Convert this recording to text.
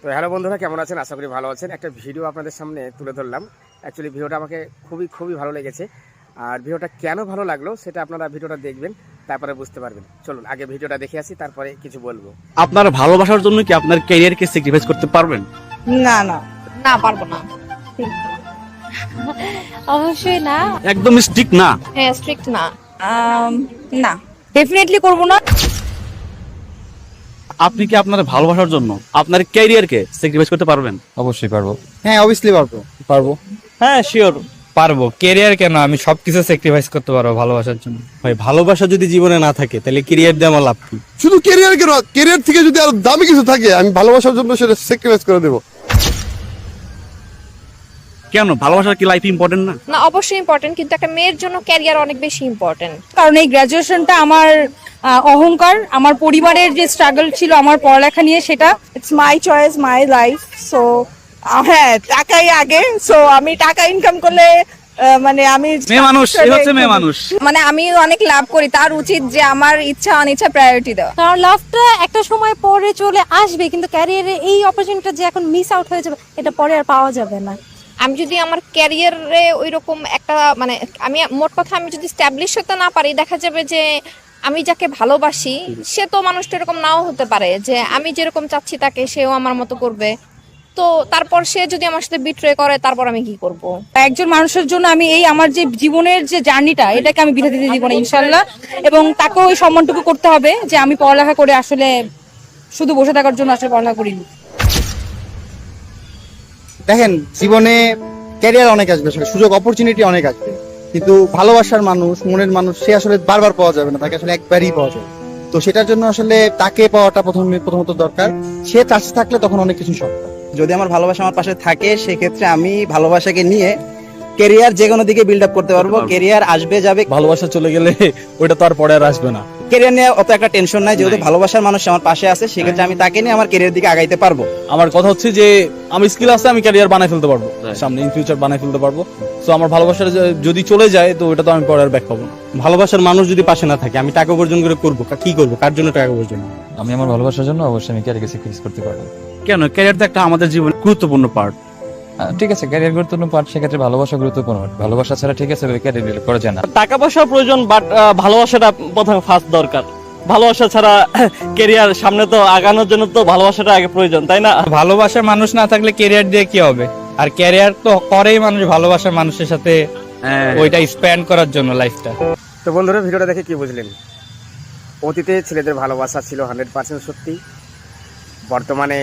তো হ্যালো বন্ধুরা, কেমন আছেন? আশা করি ভালো আছেন। একটা ভিডিও আপনাদের সামনে তুলে ধরলাম। অ্যাকচুয়ালি ভিডিওটা আমাকে খুবই ভালো লেগেছে। আর ভিডিওটা কেন ভালো লাগলো সেটা আপনারা ভিডিওটা দেখবেন, তারপরে বুঝতে পারবেন। চলুন আগে ভিডিওটা দেখে আসি, তারপরে কিছু বলবো। আপনার ভালোবাসার জন্য কি আপনার ক্যারিয়ারকে স্যাক্রিফাইস করতে পারবেন? না না না, পারবো না। অবশ্যই না। একদম স্ট্রিক্ট না? হ্যাঁ, স্ট্রিক্ট না। না ডেফিনেটলি করব না। আপনি কি আপনার ভালোবাসার জন্য আপনার ক্যারিয়ারকে স্যাক্রিফাইস করতে পারবেন? অবশ্যই পারবো। হ্যাঁ অবভিয়াসলি পারবো। হ্যাঁ শিওর পারবো। ক্যারিয়ার কেন, আমি সবকিছু স্যাক্রিফাইস করতে পারবো ভালোবাসার জন্য। ভাই ভালোবাসা যদি জীবনে না থাকে তাহলে ক্যারিয়ার দিয়ে আমার লাভ কি? শুধু ক্যারিয়ার কেন, ক্যারিয়ার থেকে যদি আরো দামি কিছু থাকে আমি ভালোবাসার জন্য সেটা স্যাক্রিফাইস করে দেবো। কেন, ভালোবাসার কি লাইফ ইম্পর্টেন্ট না? না, অবশ্যই ইম্পর্টেন্ট, কিন্তু একটা মেয়ের জন্য ক্যারিয়ার অনেক বেশি ইম্পর্টেন্ট। কারণ এই গ্রাজুয়েশনটা আমার অহংকার, আমার পরিবারের যে স্ট্রাগল ছিল আমার পড়ালেখা নিয়ে, সেটা it's my choice, my life. So হ্যাঁ, টাকাই আগে। সো আমি টাকা ইনকাম করলে মানে আমি মেয়ে মানুষ, এই হচ্ছে মেয়ে মানুষ। মানে আমি অনেক লাভ করি, তার উচিত যে আমার ইচ্ছা অনিচ্ছা প্রায়োরিটি দেওয়া। কারণ লাভটা একটা সময় পরে চলে আসবে, কিন্তু ক্যারিয়ারে এই অপরচুনিটিটা যে এখন মিস আউট হয়ে যাবে, এটা পরে আর পাওয়া যাবে না। আমি যদি আমার ক্যারিয়ারে ওইরকম একটা মানে আমি মোট কথা আমি যদি স্ট্যাবলিশ হতে না পারি, দেখা যাবে যে আমি যাকে ভালোবাসি সে তো মানুষটা এরকম নাও হতে পারে যে আমি যেরকম চাচ্ছি তাকে সেও আমার মতো করবে। তো তারপর সে যদি আমার সাথে বিট্রে করে, তারপর আমি কি করব? একজন মানুষের জন্য আমি এই আমার যে জীবনের যে জার্নিটা, এটাকে আমি বিধা দিতে দিব না ইনশাল্লাহ। এবং তাকেও ওই সম্মানটুকু করতে হবে যে আমি পড়ালেখা করে আসলে শুধু বসে থাকার জন্য আসলে পড়ালেখা করিনি। দেখেন, জীবনে ক্যারিয়ার অনেক আসবে, সুযোগ অপরচুনিটি অনেক আসবে, কিন্তু ভালোবাসার মানুষ, মনের মানুষ সে আসলে বারবার পাওয়া যাবে না, তাকে আসলে একবারই পাওয়া যাবে। তো সেটার জন্য আসলে তাকে পাওয়াটা প্রথমত দরকার। সে কাছে থাকলে তখন অনেক কিছু সম্ভব। যদি আমার ভালোবাসা আমার পাশে থাকে, সেক্ষেত্রে আমি ভালোবাসাকে নিয়ে ক্যারিয়ার যে কোনো দিকে বিল্ড আপ করতে পারবো। ক্যারিয়ার আসবে যাবে, ভালোবাসা চলে গেলে ওইটা তো আর পরে আর আসবে না। ক্যারিয়ার নিয়ে অত একটা টেনশন নাই। যেহেতু ভালোবাসার মানুষ আমার পাশে আছে, সেক্ষেত্রে আমি তাকে নিয়ে আমার ক্যারিয়ার দিকে আগাইতে পারবো। আমার কথা হচ্ছে যে আমি স্কিল আছে, আমি ক্যারিয়ার বানাই ফেলতে পারবো, সামনে ইন ফিউচার বানাই ফেলতে পারবো। তো আমার ভালোবাসার যদি চলে যায় তো ওটা তো আমি পরে আর ব্যাক পাবো না। ভালোবাসার মানুষ যদি পাশে না থাকে আমি টাকা উপার্জন করে করবো কি করবো, কার জন্য টাকা উপার্জন? আমি আমার ভালোবাসার জন্য অবশ্যই আমি ক্যারিয়ারকে স্যাক্রিফাইস করতে পারবো। কেন, ক্যারিয়ার তো একটা আমাদের জীবনের গুরুত্বপূর্ণ পার্ট। ঠিক আছে, ক্যারিয়ার গুরুত্বপূর্ণ পার্ট, সেক্ষেত্রে ভালোবাসা গুরুত্বপূর্ণ। ভালোবাসা ছাড়া ঠিক আছে ক্যারিয়ার বিল্ড করা যায় না। টাকা পয়সা প্রয়োজন, বাট ভালোবাসাটা প্রথমে ফার্স্ট দরকার। ভালোবাসা ছাড়া ক্যারিয়ার সামনে তো আগানোর জন্য তো ভালোবাসাটা আগে প্রয়োজন, তাই না? ভালোবাসার মানুষ না থাকলে ক্যারিয়ার দিয়ে কি হবে? আর ক্যারিয়ার তো করেই মানুষ ভালোবাসার মানুষের সাথে ওইটা স্পেন্ড করার জন্য লাইফটা। তো বন্ধুরা, ভিডিওটা দেখে কি বুঝলেন? অতীতে ছেলেদের ভালোবাসা ছিল 100% সত্যি, বর্তমানে